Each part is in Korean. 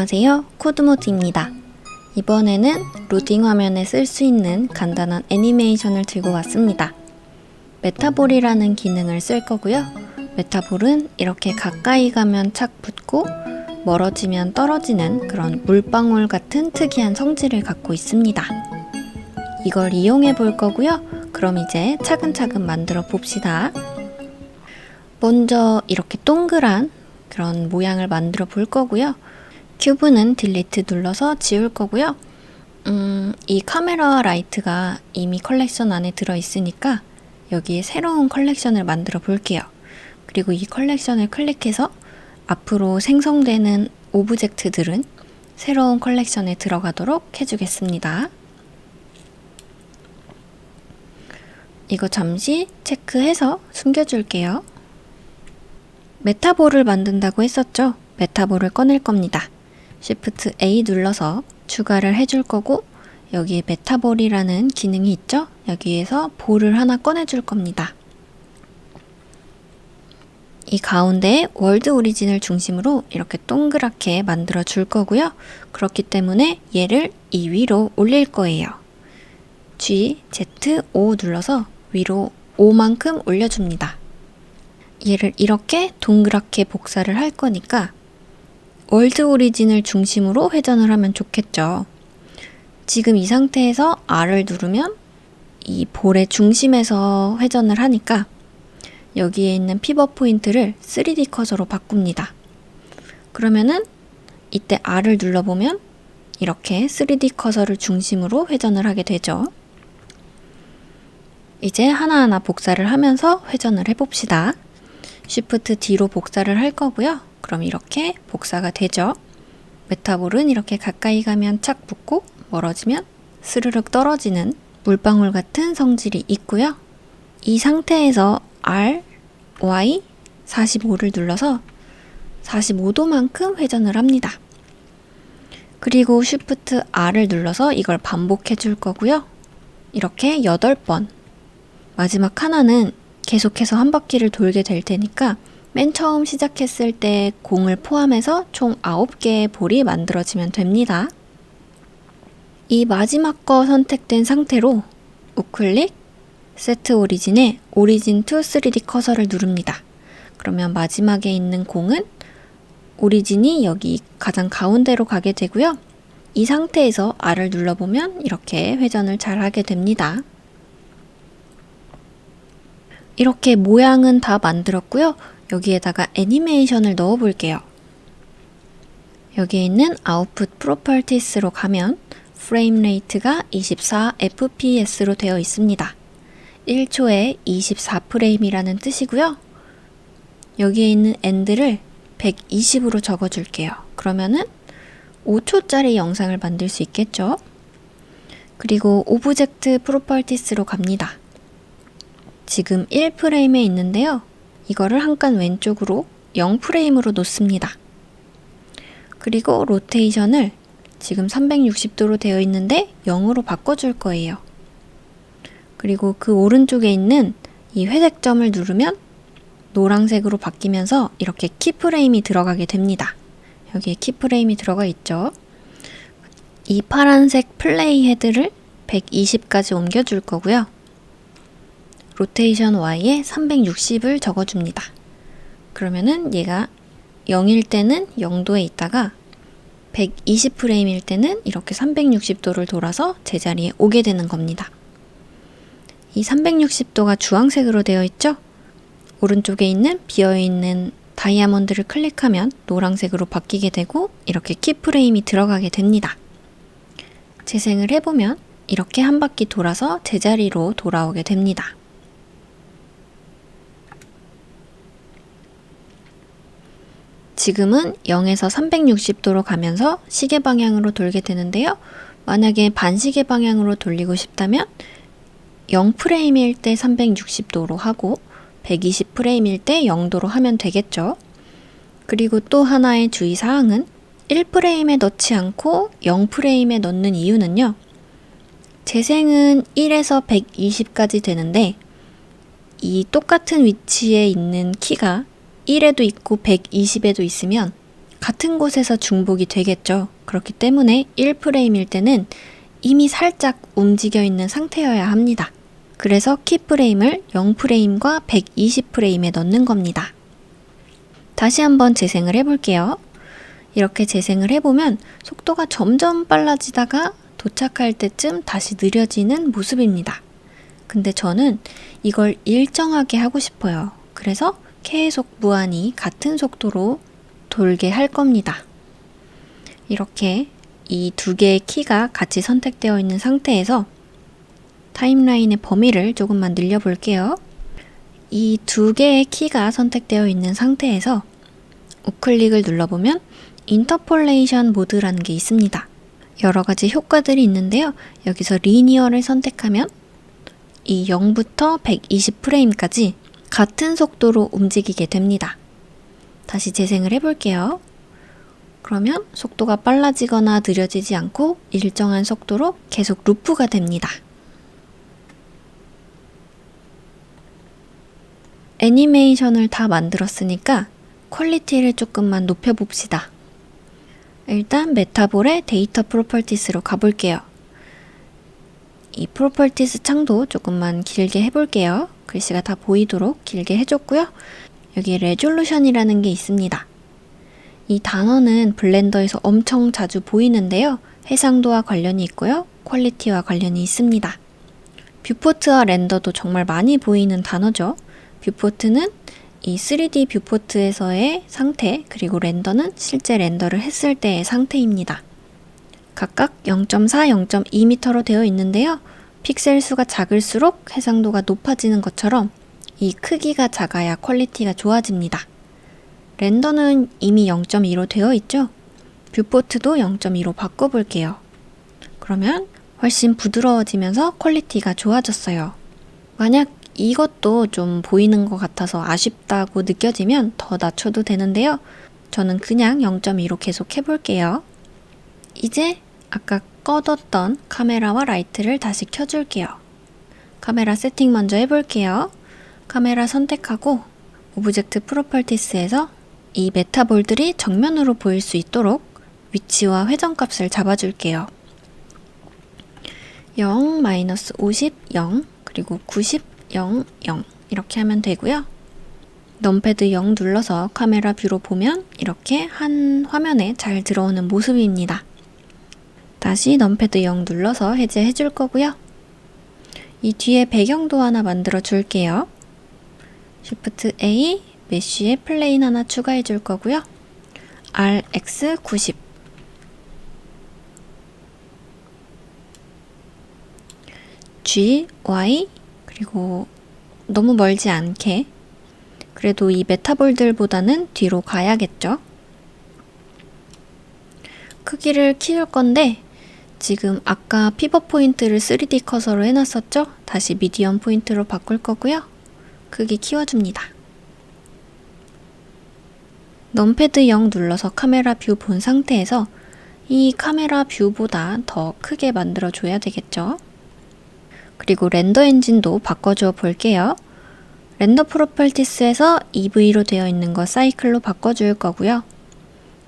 안녕하세요, 코드모드입니다. 이번에는 로딩 화면에 쓸 수 있는 간단한 애니메이션을 들고 왔습니다. 메타볼이라는 기능을 쓸 거고요. 메타볼은 이렇게 가까이 가면 착 붙고 멀어지면 떨어지는 그런 물방울 같은 특이한 성질을 갖고 있습니다. 이걸 이용해 볼 거고요. 그럼 이제 차근차근 만들어 봅시다. 먼저 이렇게 동그란 그런 모양을 만들어 볼 거고요. 큐브는 딜리트 눌러서 지울 거고요. 이 카메라 라이트가 이미 컬렉션 안에 들어 있으니까 여기에 새로운 컬렉션을 만들어 볼게요. 그리고 이 컬렉션을 클릭해서 앞으로 생성되는 오브젝트들은 새로운 컬렉션에 들어가도록 해주겠습니다. 이거 잠시 체크해서 숨겨줄게요. 메타볼을 만든다고 했었죠? 메타볼을 꺼낼 겁니다. Shift A 눌러서 추가를 해줄 거고 여기에 메타볼이라는 기능이 있죠? 여기에서 볼을 하나 꺼내줄 겁니다. 이 가운데에 월드 오리진을 중심으로 이렇게 동그랗게 만들어 줄 거고요. 그렇기 때문에 얘를 이 위로 올릴 거예요. G, Z, O 눌러서 위로 5만큼 올려줍니다. 얘를 이렇게 동그랗게 복사를 할 거니까 월드 오리진을 중심으로 회전을 하면 좋겠죠. 지금 이 상태에서 R을 누르면 이 볼의 중심에서 회전을 하니까 여기에 있는 피벗 포인트를 3D 커서로 바꿉니다. 그러면은 이때 R을 눌러보면 이렇게 3D 커서를 중심으로 회전을 하게 되죠. 이제 하나하나 복사를 하면서 회전을 해봅시다. Shift D로 복사를 할 거고요. 그럼 이렇게 복사가 되죠. 메타볼은 이렇게 가까이 가면 착 붙고 멀어지면 스르륵 떨어지는 물방울 같은 성질이 있고요. 이 상태에서 R, Y, 45를 눌러서 45도만큼 회전을 합니다. 그리고 Shift R을 눌러서 이걸 반복해 줄 거고요. 이렇게 8번. 마지막 하나는 계속해서 한 바퀴를 돌게 될 테니까 맨 처음 시작했을 때 공을 포함해서 총 9개의 볼이 만들어지면 됩니다. 이 마지막 거 선택된 상태로 우클릭, 세트 오리진에 오리진 투 3D 커서를 누릅니다. 그러면 마지막에 있는 공은 오리진이 여기 가장 가운데로 가게 되고요. 이 상태에서 R을 눌러보면 이렇게 회전을 잘 하게 됩니다. 이렇게 모양은 다 만들었고요. 여기에다가 애니메이션을 넣어 볼게요. 여기에 있는 아웃풋 프로퍼티스로 가면 프레임 레이트가 24fps로 되어 있습니다. 1초에 24프레임이라는 뜻이고요. 여기에 있는 end를 120으로 적어줄게요. 그러면은 5초짜리 영상을 만들 수 있겠죠? 그리고 오브젝트 프로퍼티스로 갑니다. 지금 1프레임에 있는데요. 이거를 한 칸 왼쪽으로 0프레임으로 놓습니다. 그리고 로테이션을 지금 360도로 되어 있는데 0으로 바꿔줄 거예요. 그리고 그 오른쪽에 있는 이 회색점을 누르면 노란색으로 바뀌면서 이렇게 키프레임이 들어가게 됩니다. 여기에 키프레임이 들어가 있죠. 이 파란색 플레이 헤드를 120까지 옮겨줄 거고요. 로테이션 Y에 360을 적어줍니다. 그러면은 얘가 0일 때는 0도에 있다가 120프레임일 때는 이렇게 360도를 돌아서 제자리에 오게 되는 겁니다. 이 360도가 주황색으로 되어 있죠? 오른쪽에 있는 비어있는 다이아몬드를 클릭하면 노란색으로 바뀌게 되고 이렇게 키프레임이 들어가게 됩니다. 재생을 해보면 이렇게 한 바퀴 돌아서 제자리로 돌아오게 됩니다. 지금은 0에서 360도로 가면서 시계 방향으로 돌게 되는데요. 만약에 반시계 방향으로 돌리고 싶다면 0프레임일 때 360도로 하고 120프레임일 때 0도로 하면 되겠죠. 그리고 또 하나의 주의사항은 1프레임에 넣지 않고 0프레임에 넣는 이유는요. 재생은 1에서 120까지 되는데 이 똑같은 위치에 있는 키가 1에도 있고 120에도 있으면 같은 곳에서 중복이 되겠죠. 그렇기 때문에 1프레임일 때는 이미 살짝 움직여 있는 상태여야 합니다. 그래서 키프레임을 0프레임과 120프레임에 넣는 겁니다. 다시 한번 재생을 해볼게요. 이렇게 재생을 해보면 속도가 점점 빨라지다가 도착할 때쯤 다시 느려지는 모습입니다. 근데 저는 이걸 일정하게 하고 싶어요. 그래서 계속 무한히 같은 속도로 돌게 할 겁니다. 이렇게 이 두 개의 키가 같이 선택되어 있는 상태에서 타임라인의 범위를 조금만 늘려볼게요. 이 두 개의 키가 선택되어 있는 상태에서 우클릭을 눌러보면 인터폴레이션 모드라는 게 있습니다. 여러 가지 효과들이 있는데요. 여기서 리니어를 선택하면 이 0부터 120프레임까지 같은 속도로 움직이게 됩니다. 다시 재생을 해볼게요. 그러면 속도가 빨라지거나 느려지지 않고 일정한 속도로 계속 루프가 됩니다. 애니메이션을 다 만들었으니까 퀄리티를 조금만 높여봅시다. 일단 메타볼의 데이터 프로퍼티스로 가볼게요. 이 프로퍼티스 창도 조금만 길게 해볼게요. 글씨가 다 보이도록 길게 해줬고요. 여기 레졸루션이라는 게 있습니다. 이 단어는 블렌더에서 엄청 자주 보이는데요. 해상도와 관련이 있고요. 퀄리티와 관련이 있습니다. 뷰포트와 렌더도 정말 많이 보이는 단어죠. 뷰포트는 이 3D 뷰포트에서의 상태, 그리고 렌더는 실제 렌더를 했을 때의 상태입니다. 각각 0.4, 0.2m로 되어 있는데요. 픽셀 수가 작을수록 해상도가 높아지는 것처럼 이 크기가 작아야 퀄리티가 좋아집니다. 렌더는 이미 0.2로 되어 있죠? 뷰포트도 0.2로 바꿔볼게요. 그러면 훨씬 부드러워지면서 퀄리티가 좋아졌어요. 만약 이것도 좀 보이는 것 같아서 아쉽다고 느껴지면 더 낮춰도 되는데요. 저는 그냥 0.2로 계속 해볼게요. 이제 아까 꺼뒀던 카메라와 라이트를 다시 켜줄게요. 카메라 세팅 먼저 해볼게요. 카메라 선택하고 오브젝트 프로퍼티스에서 이 메타볼들이 정면으로 보일 수 있도록 위치와 회전값을 잡아줄게요. 0, -50, 0, 그리고 90, 0, 0 이렇게 하면 되고요. 넘패드 0 눌러서 카메라 뷰로 보면 이렇게 한 화면에 잘 들어오는 모습입니다. 다시 넘패드 0 눌러서 해제해 줄 거고요. 이 뒤에 배경도 하나 만들어 줄게요. Shift A, 메쉬에 플레인 하나 추가해 줄 거고요. RX 90 G, Y 그리고 너무 멀지 않게 그래도 이 메타볼들보다는 뒤로 가야겠죠. 크기를 키울 건데 지금 아까 피벗 포인트를 3D 커서로 해놨었죠? 다시 미디엄 포인트로 바꿀 거고요. 크기 키워줍니다. 넘패드 0 눌러서 카메라 뷰 본 상태에서 이 카메라 뷰보다 더 크게 만들어 줘야 되겠죠. 그리고 렌더 엔진도 바꿔줘 볼게요. 렌더 프로퍼티스에서 EV로 되어 있는 거 사이클로 바꿔줄 거고요.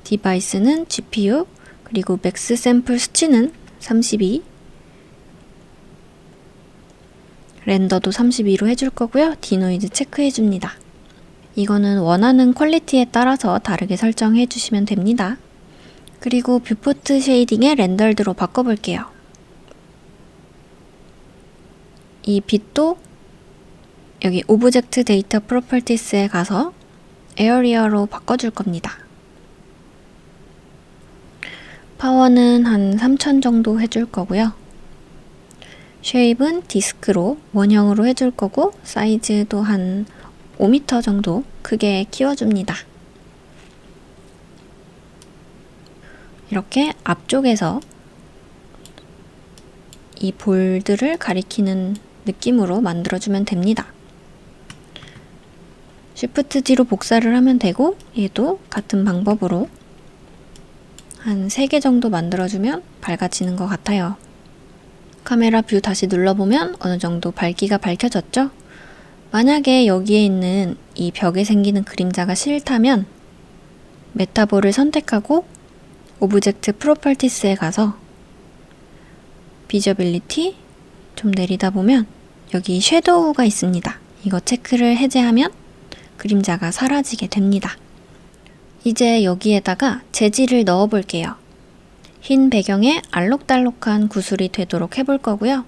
디바이스는 GPU, 그리고 맥스 샘플 수치는 32, 렌더도 32로 해줄 거고요. 디노이즈 체크해 줍니다. 이거는 원하는 퀄리티에 따라서 다르게 설정해 주시면 됩니다. 그리고 뷰포트 쉐이딩의 렌더드로 바꿔볼게요. 이 빛도 여기 오브젝트 데이터 프로퍼티스에 가서 에어리어로 바꿔줄 겁니다. 파워는 한 3000 정도 해줄 거고요. 쉐입은 디스크로 원형으로 해줄 거고 사이즈도 한 5m 정도 크게 키워줍니다. 이렇게 앞쪽에서 이 볼들을 가리키는 느낌으로 만들어주면 됩니다. Shift D로 복사를 하면 되고 얘도 같은 방법으로 한 3개 정도 만들어주면 밝아지는 것 같아요. 카메라 뷰 다시 눌러보면 어느 정도 밝기가 밝혀졌죠? 만약에 여기에 있는 이 벽에 생기는 그림자가 싫다면 메타볼을 선택하고 오브젝트 프로퍼티스에 가서 비저빌리티 좀 내리다 보면 여기 섀도우가 있습니다. 이거 체크를 해제하면 그림자가 사라지게 됩니다. 이제 여기에다가 재질을 넣어 볼게요. 흰 배경에 알록달록한 구슬이 되도록 해볼 거고요.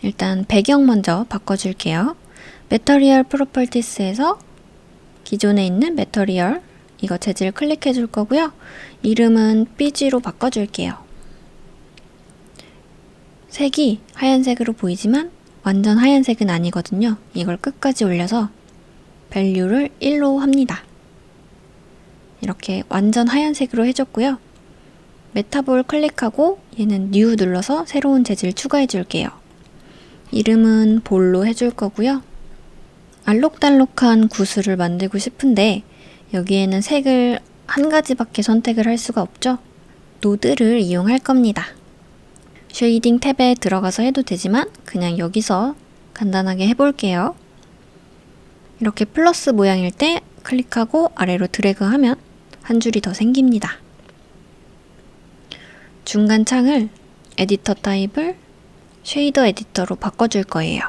일단 배경 먼저 바꿔줄게요. 매터리얼 프로퍼티스에서 기존에 있는 매터리얼 이거 재질 클릭해 줄 거고요. 이름은 BG로 바꿔줄게요. 색이 하얀색으로 보이지만 완전 하얀색은 아니거든요. 이걸 끝까지 올려서 밸류를 1로 합니다. 이렇게 완전 하얀색으로 해줬고요. 메타볼 클릭하고 얘는 뉴 눌러서 새로운 재질 추가해 줄게요. 이름은 볼로 해줄 거고요. 알록달록한 구슬을 만들고 싶은데 여기에는 색을 한 가지밖에 선택을 할 수가 없죠. 노드를 이용할 겁니다. 쉐이딩 탭에 들어가서 해도 되지만 그냥 여기서 간단하게 해볼게요. 이렇게 플러스 모양일 때 클릭하고 아래로 드래그하면 한 줄이 더 생깁니다. 중간 창을 에디터 타입을 쉐이더 에디터로 바꿔줄 거예요.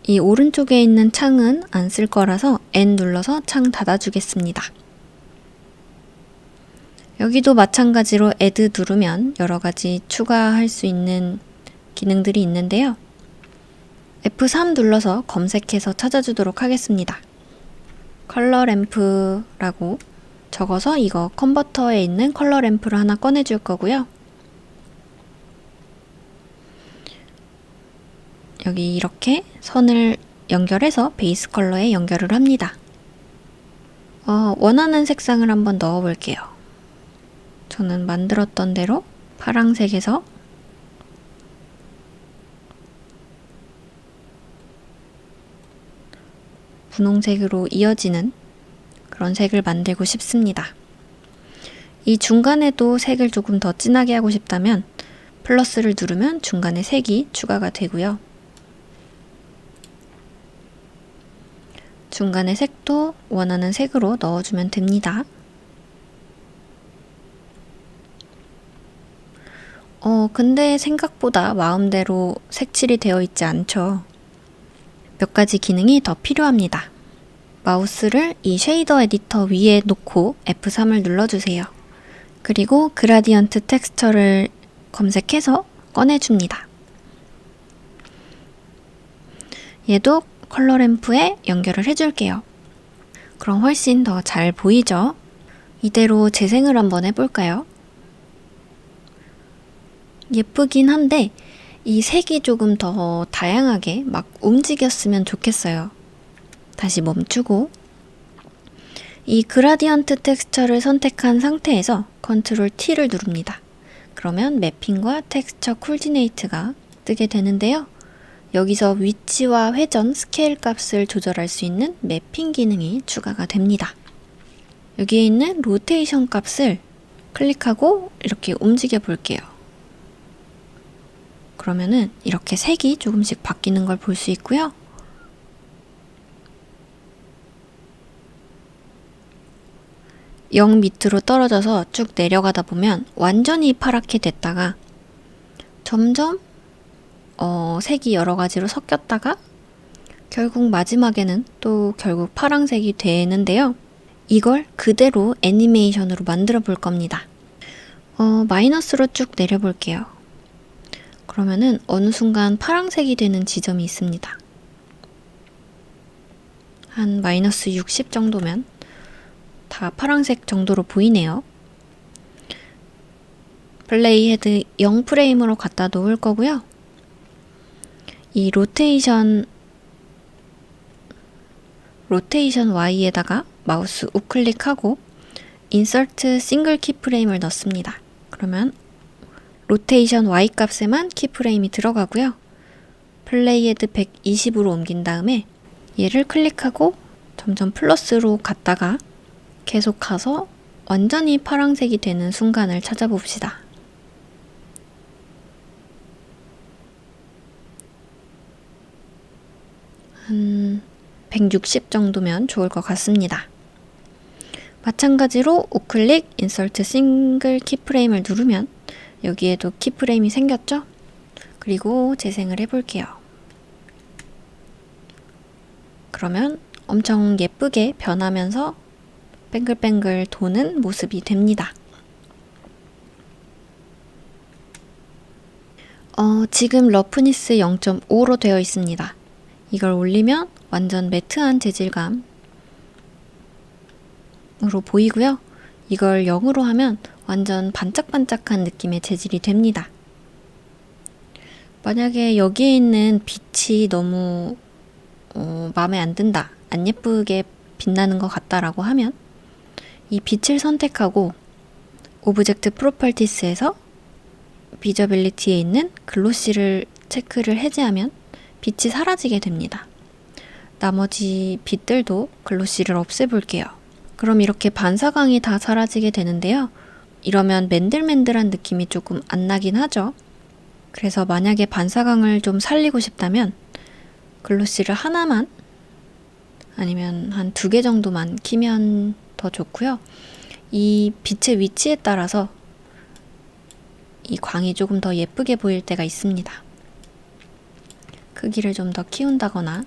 이 오른쪽에 있는 창은 안 쓸 거라서 N 눌러서 창 닫아주겠습니다. 여기도 마찬가지로 Add 누르면 여러가지 추가할 수 있는 기능들이 있는데요. F3 눌러서 검색해서 찾아주도록 하겠습니다. 컬러 램프라고 적어서 이거 컨버터에 있는 컬러 램프를 하나 꺼내줄 거고요. 여기 이렇게 선을 연결해서 베이스 컬러에 연결을 합니다. 원하는 색상을 한번 넣어 볼게요. 저는 만들었던 대로 파랑색에서 분홍색으로 이어지는 그런 색을 만들고 싶습니다. 이 중간에도 색을 조금 더 진하게 하고 싶다면 플러스를 누르면 중간에 색이 추가가 되고요. 중간에 색도 원하는 색으로 넣어주면 됩니다. 근데 생각보다 마음대로 색칠이 되어 있지 않죠. 몇 가지 기능이 더 필요합니다. 마우스를 이 쉐이더 에디터 위에 놓고 F3을 눌러주세요. 그리고 그라디언트 텍스처를 검색해서 꺼내줍니다. 얘도 컬러 램프에 연결을 해줄게요. 그럼 훨씬 더 잘 보이죠? 이대로 재생을 한번 해볼까요? 예쁘긴 한데 이 색이 조금 더 다양하게 막 움직였으면 좋겠어요. 다시 멈추고 이 그라디언트 텍스처를 선택한 상태에서 컨트롤 T를 누릅니다. 그러면 매핑과 텍스처 코디네이트가 뜨게 되는데요. 여기서 위치와 회전, 스케일 값을 조절할 수 있는 매핑 기능이 추가가 됩니다. 여기에 있는 로테이션 값을 클릭하고 이렇게 움직여 볼게요. 그러면은 이렇게 색이 조금씩 바뀌는 걸 볼 수 있고요. 영 밑으로 떨어져서 쭉 내려가다 보면 완전히 파랗게 됐다가 점점 색이 여러 가지로 섞였다가 결국 마지막에는 또 결국 파란색이 되는데요. 이걸 그대로 애니메이션으로 만들어 볼 겁니다. 마이너스로 쭉 내려 볼게요. 그러면은 어느 순간 파란색이 되는 지점이 있습니다. 한 마이너스 60 정도면 다 파란색 정도로 보이네요. 플레이 헤드 0프레임으로 갖다 놓을 거고요. 이 로테이션 Y에다가 마우스 우클릭하고 인서트 싱글 키프레임을 넣습니다. 그러면 로테이션 Y 값에만 키프레임이 들어가고요. 플레이 헤드 120으로 옮긴 다음에 얘를 클릭하고 점점 플러스로 갔다가 계속 가서 완전히 파란색이 되는 순간을 찾아봅시다. 한 160 정도면 좋을 것 같습니다. 마찬가지로 우클릭 인서트 싱글 키프레임을 누르면 여기에도 키프레임이 생겼죠? 그리고 재생을 해볼게요. 그러면 엄청 예쁘게 변하면서 뱅글뱅글 도는 모습이 됩니다. 지금 러프니스 0.5로 되어 있습니다. 이걸 올리면 완전 매트한 재질감으로 보이고요. 이걸 0으로 하면 완전 반짝반짝한 느낌의 재질이 됩니다. 만약에 여기에 있는 빛이 너무 마음에 안 든다, 안 예쁘게 빛나는 것 같다라고 하면 이 빛을 선택하고 오브젝트 프로퍼티스에서 비저빌리티에 있는 글로시를 체크를 해제하면 빛이 사라지게 됩니다. 나머지 빛들도 글로시를 없애볼게요. 그럼 이렇게 반사광이 다 사라지게 되는데요. 이러면 맨들맨들한 느낌이 조금 안 나긴 하죠. 그래서 만약에 반사광을 좀 살리고 싶다면 글로시를 하나만 아니면 한 2개 정도만 키면 더 좋고요. 이 빛의 위치에 따라서 이 광이 조금 더 예쁘게 보일 때가 있습니다. 크기를 좀 더 키운다거나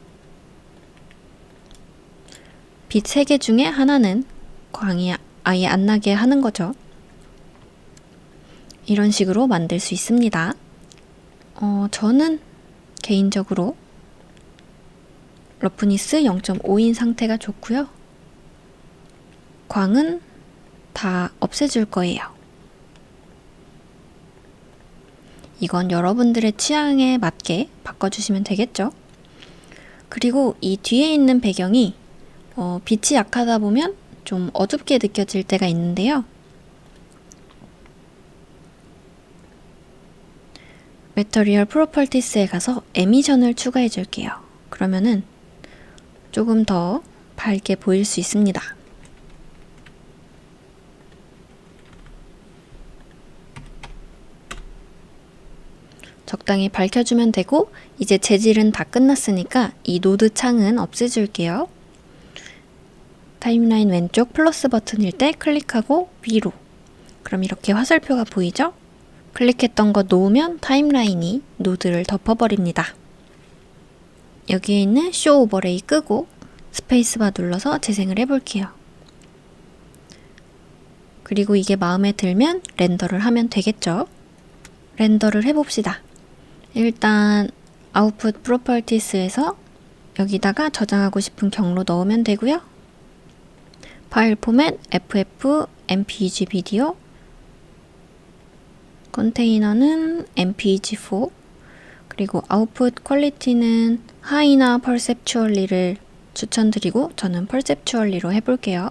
빛 3개 중에 하나는 광이 아예 안 나게 하는 거죠. 이런 식으로 만들 수 있습니다. 저는 개인적으로 러프니스 0.5인 상태가 좋고요. 광은 다 없애줄 거예요. 이건 여러분들의 취향에 맞게 바꿔주시면 되겠죠? 그리고 이 뒤에 있는 배경이 빛이 약하다 보면 좀 어둡게 느껴질 때가 있는데요. 매터리얼 프로퍼티스에 가서 에미션을 추가해 줄게요. 그러면은 조금 더 밝게 보일 수 있습니다. 적당히 밝혀주면 되고, 이제 재질은 다 끝났으니까 이 노드 창은 없애줄게요. 타임라인 왼쪽 플러스 버튼일 때 클릭하고 위로. 그럼 이렇게 화살표가 보이죠? 클릭했던 거 놓으면 타임라인이 노드를 덮어버립니다. 여기에 있는 쇼 오버레이 끄고 스페이스바 눌러서 재생을 해볼게요. 그리고 이게 마음에 들면 렌더를 하면 되겠죠? 렌더를 해봅시다. 일단 아웃풋 프로퍼티스에서 여기다가 저장하고 싶은 경로 넣으면 되고요. 파일 포맷 FF MPEG 비디오, 컨테이너는 MPEG4, 그리고 아웃풋 퀄리티는 하이나 퍼셉추얼리를 추천드리고 저는 퍼셉추얼리로 해볼게요.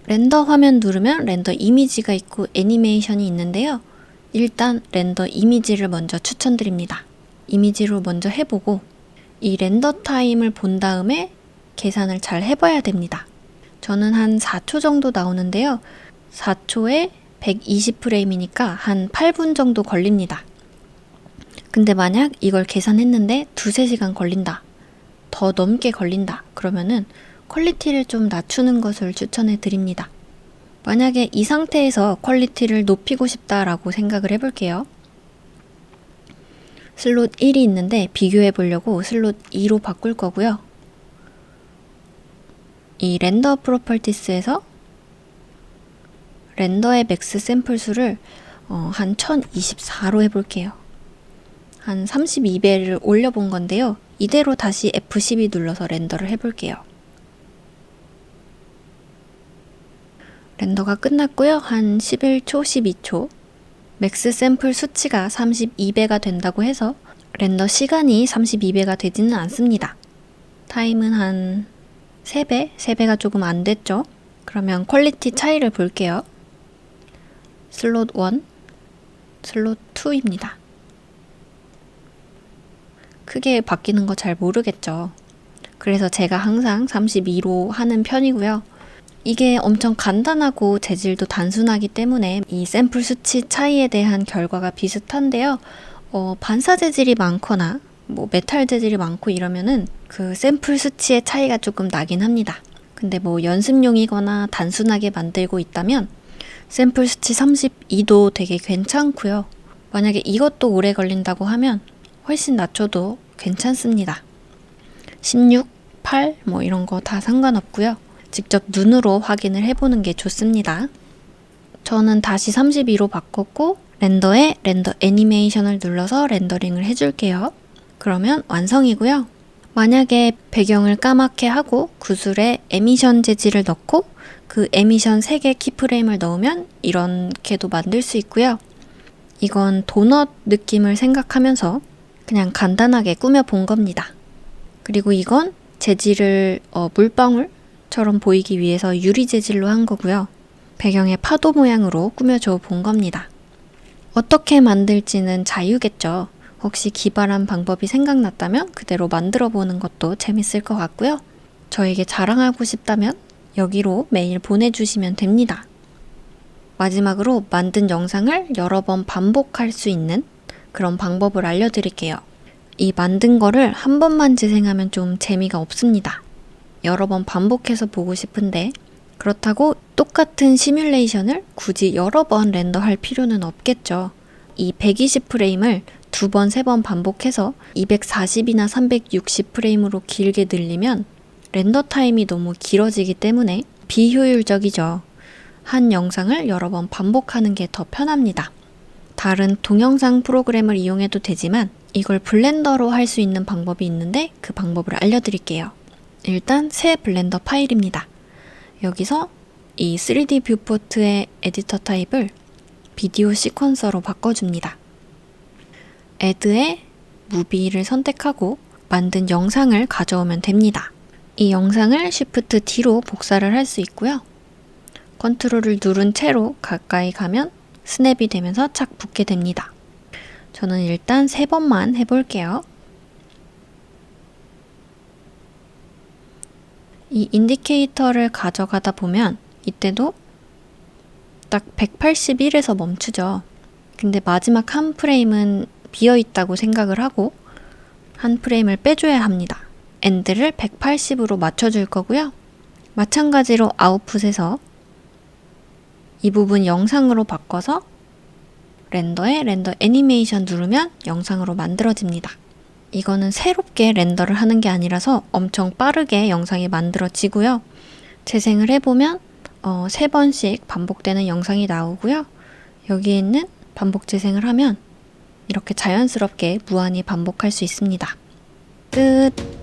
렌더 화면 누르면 렌더 이미지가 있고 애니메이션이 있는데요. 일단 렌더 이미지를 먼저 추천드립니다. 이미지로 먼저 해보고 이 렌더 타임을 본 다음에 계산을 잘 해봐야 됩니다. 저는 한 4초 정도 나오는데요. 4초에 120프레임이니까 한 8분 정도 걸립니다. 근데 만약 이걸 계산했는데 2-3시간 걸린다, 더 넘게 걸린다, 그러면은 퀄리티를 좀 낮추는 것을 추천해 드립니다. 만약에 이 상태에서 퀄리티를 높이고 싶다라고 생각을 해볼게요. 슬롯 1이 있는데 비교해 보려고 슬롯 2로 바꿀 거고요. 이 렌더 프로퍼티스에서 렌더의 맥스 샘플 수를 한 1024로 해볼게요. 한 32배를 올려본 건데요. 이대로 다시 F12 눌러서 렌더를 해볼게요. 렌더가 끝났고요. 한 11초, 12초. 맥스 샘플 수치가 32배가 된다고 해서 렌더 시간이 32배가 되지는 않습니다. 타임은 한 3배? 3배가 조금 안 됐죠? 그러면 퀄리티 차이를 볼게요. 슬롯 1, 슬롯 2입니다. 크게 바뀌는 거 잘 모르겠죠? 그래서 제가 항상 32로 하는 편이고요. 이게 엄청 간단하고 재질도 단순하기 때문에 이 샘플 수치 차이에 대한 결과가 비슷한데요. 반사 재질이 많거나 메탈 재질이 많고 이러면은 그 샘플 수치의 차이가 조금 나긴 합니다. 근데 뭐 연습용이거나 단순하게 만들고 있다면 샘플 수치 32도 되게 괜찮고요. 만약에 이것도 오래 걸린다고 하면 훨씬 낮춰도 괜찮습니다. 16, 8 뭐 이런 거 다 상관없고요. 직접 눈으로 확인을 해보는 게 좋습니다. 저는 다시 32로 바꿨고 렌더에 렌더 애니메이션을 눌러서 렌더링을 해줄게요. 그러면 완성이고요. 만약에 배경을 까맣게 하고 구슬에 에미션 재질을 넣고 그 에미션 3개 키프레임을 넣으면 이렇게도 만들 수 있고요. 이건 도넛 느낌을 생각하면서 그냥 간단하게 꾸며본 겁니다. 그리고 이건 재질을 물방울처럼 보이기 위해서 유리 재질로 한 거고요. 배경의 파도 모양으로 꾸며줘 본 겁니다. 어떻게 만들지는 자유겠죠. 혹시 기발한 방법이 생각났다면 그대로 만들어 보는 것도 재밌을 것 같고요. 저에게 자랑하고 싶다면 여기로 메일 보내주시면 됩니다. 마지막으로 만든 영상을 여러 번 반복할 수 있는 그런 방법을 알려드릴게요. 이 만든 거를 한 번만 재생하면 좀 재미가 없습니다. 여러 번 반복해서 보고 싶은데 그렇다고 똑같은 시뮬레이션을 굳이 여러 번 렌더할 필요는 없겠죠. 이 120프레임을 2번, 3번 반복해서 240이나 360프레임으로 길게 늘리면 렌더 타임이 너무 길어지기 때문에 비효율적이죠. 한 영상을 여러 번 반복하는 게 더 편합니다. 다른 동영상 프로그램을 이용해도 되지만 이걸 블렌더로 할 수 있는 방법이 있는데 그 방법을 알려드릴게요. 일단 새 블렌더 파일입니다. 여기서 이 3D 뷰포트의 에디터 타입을 비디오 시퀀서로 바꿔줍니다. Add에 무비를 선택하고 만든 영상을 가져오면 됩니다. 이 영상을 Shift D로 복사를 할 수 있고요. 컨트롤을 누른 채로 가까이 가면 스냅이 되면서 착 붙게 됩니다. 저는 일단 3번만 해볼게요. 이 인디케이터를 가져가다 보면 이때도 딱 181에서 멈추죠. 근데 마지막 한 프레임은 비어있다고 생각을 하고 한 프레임을 빼줘야 합니다. 엔드를 180으로 맞춰줄 거고요. 마찬가지로 아웃풋에서 이 부분 영상으로 바꿔서 렌더에 렌더 애니메이션 누르면 영상으로 만들어집니다. 이거는 새롭게 렌더를 하는 게 아니라서 엄청 빠르게 영상이 만들어지고요. 재생을 해보면 3번씩 반복되는 영상이 나오고요. 여기에 있는 반복 재생을 하면 이렇게 자연스럽게 무한히 반복할 수 있습니다. 끝!